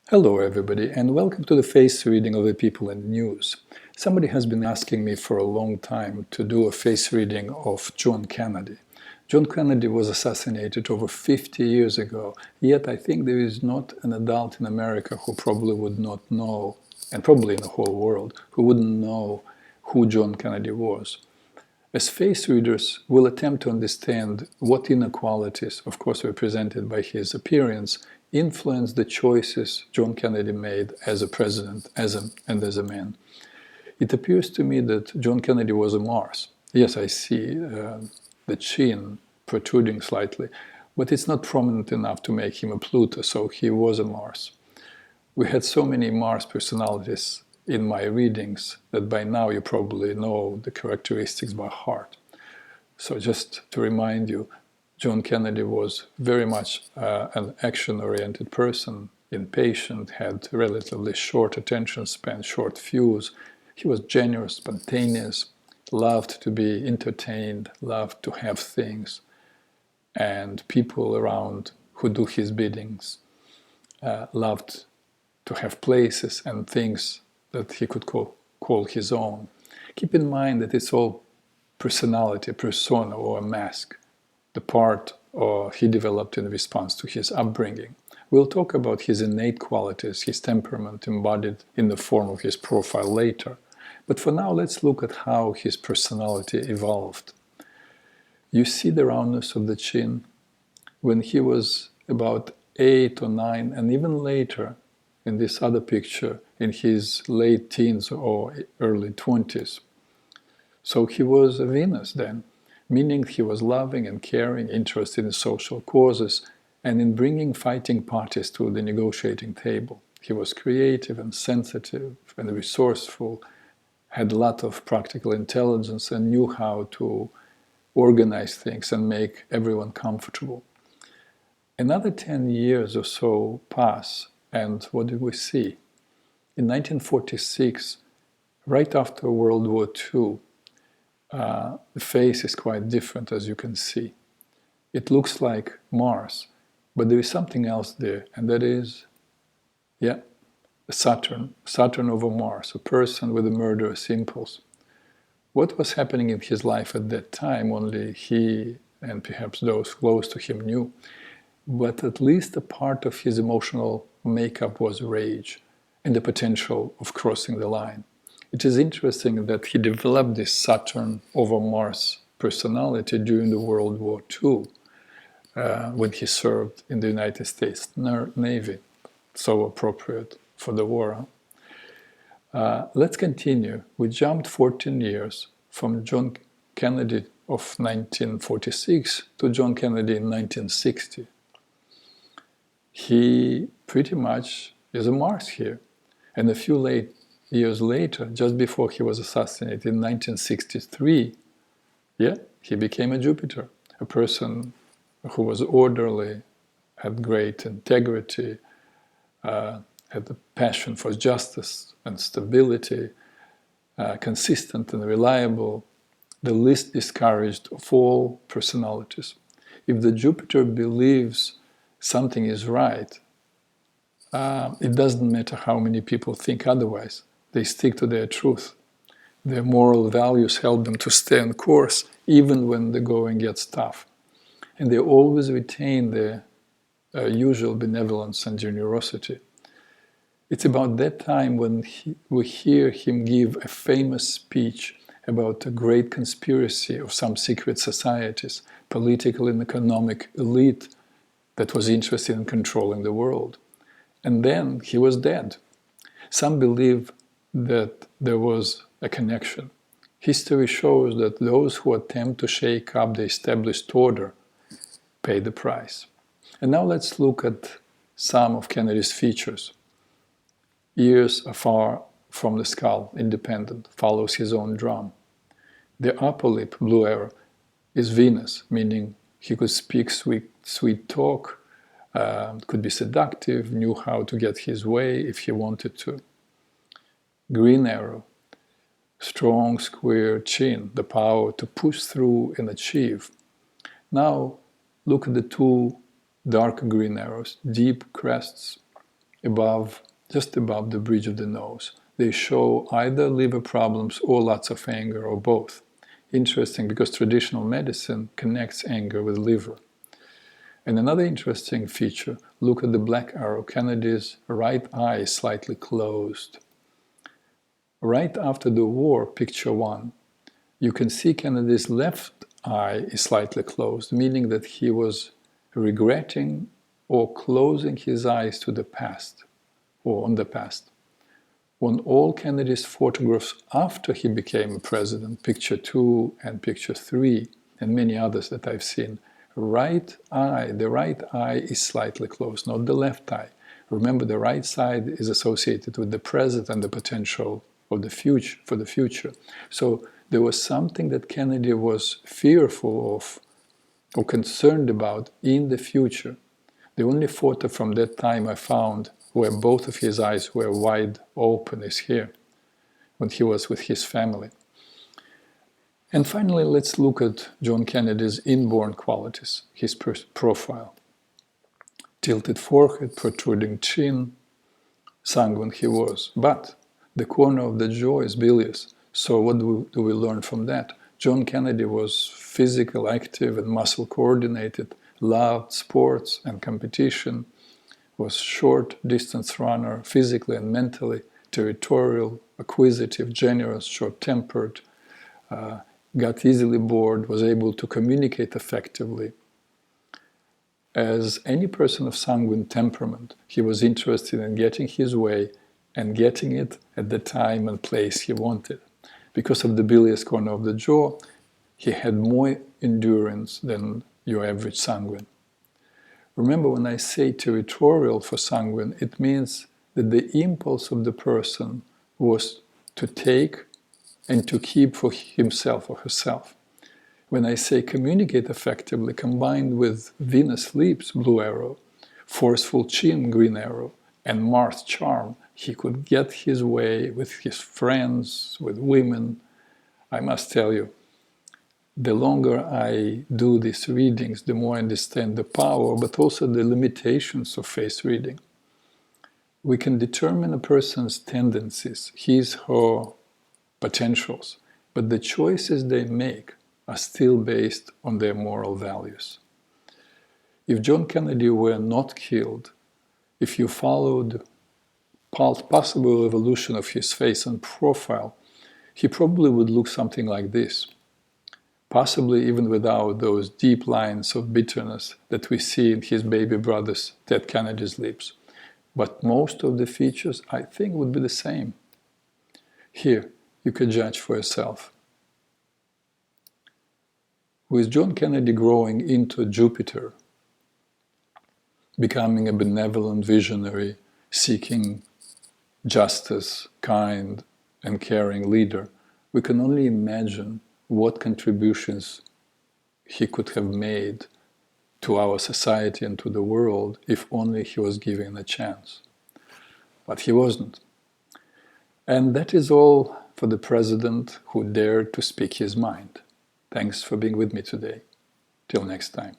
Hello everybody, and welcome to the face reading of the People and News. Somebody has been asking me for a long time to do a face reading of John Kennedy. John Kennedy was assassinated over 50 years ago, yet I think there is not an adult in America who probably would not know, and probably in the whole world, who wouldn't know who John Kennedy was. As face readers, we'll attempt to understand what inequalities, of course represented by his appearance, influenced the choices John Kennedy made as a president and as a man. It appears to me that John Kennedy was a Mars. Yes, I see the chin protruding slightly, but it's not prominent enough to make him a Pluto, so he was a Mars. We had so many Mars personalities in my readings that by now you probably know the characteristics by heart. So just to remind you, John Kennedy was very much an action-oriented person, impatient, had relatively short attention span, short fuse. He was generous, spontaneous, loved to be entertained, loved to have things, and people around who do his biddings loved to have places and things that he could call his own. Keep in mind that it's all personality, persona, or a mask, the part he developed in response to his upbringing. We'll talk about his innate qualities, his temperament embodied in the form of his profile later. But for now, let's look at how his personality evolved. You see the roundness of the chin. When he was about 8 or 9, and even later, in this other picture, in his late teens or early 20s. So he was a Venus then, meaning he was loving and caring, interested in social causes, and in bringing fighting parties to the negotiating table. He was creative and sensitive and resourceful, had a lot of practical intelligence, and knew how to organize things and make everyone comfortable. Another 10 years or so pass, and what did we see? In 1946, right after World War II, the face is quite different, as you can see. It looks like Mars, but there is something else there, and that is, Saturn over Mars, a person with a murderous impulse. What was happening in his life at that time, only he and perhaps those close to him knew, but at least a part of his emotional makeup was rage and the potential of crossing the line. It is interesting that he developed this Saturn over Mars personality during the World War II, when he served in the United States Navy. So appropriate for the war. Let's continue. We jumped 14 years from John Kennedy of 1946 to John Kennedy in 1960. He pretty much is a Mars here. And a few years later, just before he was assassinated in 1963, he became a Jupiter, a person who was orderly, had great integrity, had a passion for justice and stability, consistent and reliable, the least discouraged of all personalities. If the Jupiter believes something is right, it doesn't matter how many people think otherwise. They stick to their truth. Their moral values help them to stay on course, even when the going gets tough. And they always retain their usual benevolence and generosity. It's about that time when we hear him give a famous speech about a great conspiracy of some secret societies, political and economic elite that was interested in controlling the world. And then he was dead. Some believe that there was a connection. History shows that those who attempt to shake up the established order pay the price. And now let's look at some of Kennedy's features. Ears afar from the skull, independent, follows his own drum. The upper lip, blue arrow, is Venus, meaning he could speak sweet talk, could be seductive, knew how to get his way if he wanted to. Green arrow, strong, square chin, the power to push through and achieve. Now look at the two dark green arrows, deep crests, just above the bridge of the nose. They show either liver problems or lots of anger, or both. Interesting, because traditional medicine connects anger with liver. And another interesting feature, look at the black arrow. Kennedy's right eye is slightly closed. Right after the war, picture 1, you can see Kennedy's left eye is slightly closed, meaning that he was regretting or closing his eyes to the past, or on the past. On all Kennedy's photographs after he became president, picture 2 and picture 3, and many others that I've seen, the right eye is slightly closed, not the left eye. Remember, the right side is associated with the present and the potential of the future, for the future. So there was something that Kennedy was fearful of or concerned about in the future. The only photo from that time I found where both of his eyes were wide open is here, when he was with his family. And finally, let's look at John Kennedy's inborn qualities, his profile. Tilted forehead, protruding chin, sanguine he was. But the corner of the jaw is bilious. So what do we learn from that? John Kennedy was physical, active, and muscle coordinated, loved sports and competition, was short distance runner, physically and mentally, territorial, acquisitive, generous, short-tempered, got easily bored, was able to communicate effectively. As any person of sanguine temperament, he was interested in getting his way and getting it at the time and place he wanted. Because of the bilious corner of the jaw, he had more endurance than your average sanguine. Remember, when I say territorial for sanguine, it means that the impulse of the person was to take and to keep for himself or herself. When I say communicate effectively, combined with Venus lips, blue arrow, forceful chin, green arrow, and Mars charm, he could get his way with his friends, with women. I must tell you, the longer I do these readings, the more I understand the power, but also the limitations of face reading. We can determine a person's tendencies, his, her potentials, but the choices they make are still based on their moral values. If John Kennedy were not killed, if you followed possible evolution of his face and profile, he probably would look something like this. Possibly even without those deep lines of bitterness that we see in his baby brother's Ted Kennedy's lips. But most of the features, I think, would be the same. Here, you can judge for yourself. With John Kennedy growing into Jupiter, becoming a benevolent visionary, seeking justice, kind and caring leader, we can only imagine what contributions he could have made to our society and to the world if only he was given a chance. But he wasn't. And that is all for the president who dared to speak his mind. Thanks for being with me today. Till next time.